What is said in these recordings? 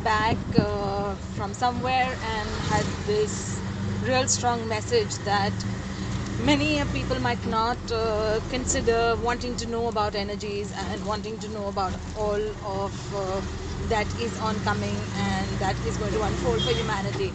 back from somewhere and had this real strong message that many people might not consider, wanting to know about energies and wanting to know about all of that is oncoming and that is going to unfold for humanity.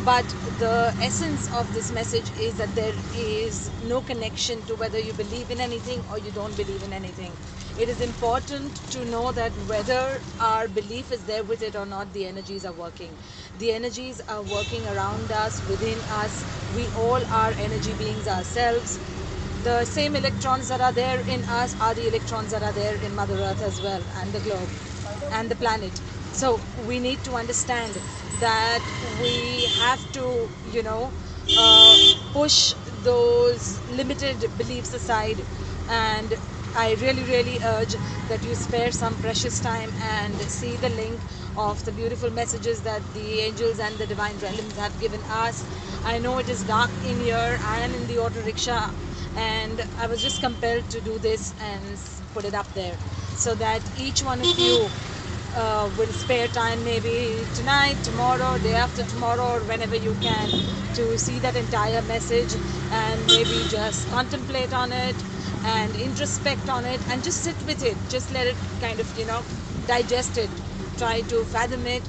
But the essence of this message is that there is no connection to whether you believe in anything or you don't believe in anything. It is important to know that whether our belief is there with it or not, the energies are working. The energies are working around us, within us. We all are energy beings ourselves. The same electrons that are there in us are the electrons that are there in Mother Earth as well, and the globe and the planet. So we need to understand that we have to, push those limited beliefs aside. And I really, really urge that you spare some precious time and see the link of the beautiful messages that the angels and the divine realms have given us. I know it is dark in here. I am in the auto rickshaw, and I was just compelled to do this and put it up there so that each one of you will spare time, maybe tonight, tomorrow, day after tomorrow, or whenever you can, to see that entire message and maybe just contemplate on it and introspect on it and just sit with it. Just let it kind of, digest it. Try to fathom it.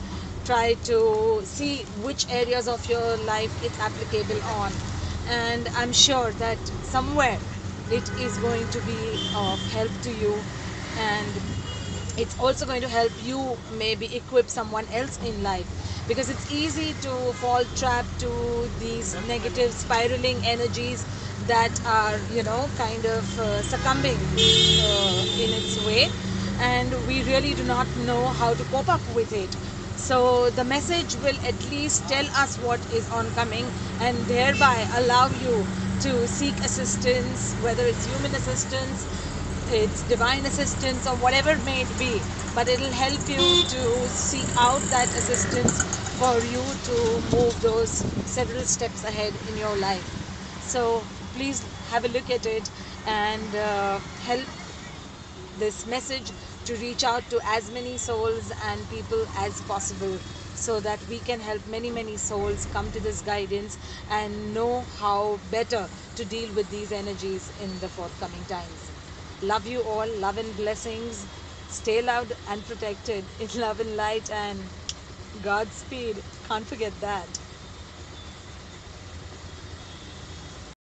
Try to see which areas of your life it's applicable on. And I'm sure that somewhere it is going to be of help to you, and it's also going to help you maybe equip someone else in life, because it's easy to fall trap to these negative spiraling energies that are kind of succumbing in its way, and we really do not know how to cope up with it. So the message will at least tell us what is oncoming and thereby allow you to seek assistance, whether it's human assistance, it's divine assistance, or whatever it may be. But it'll help you to seek out that assistance for you to move those several steps ahead in your life. So please have a look at it and help this message to reach out to as many souls and people as possible, so that we can help many, many souls come to this guidance and know how better to deal with these energies in the forthcoming times. Love you all, love and blessings. Stay loved and protected in love and light, and Godspeed. Can't forget that.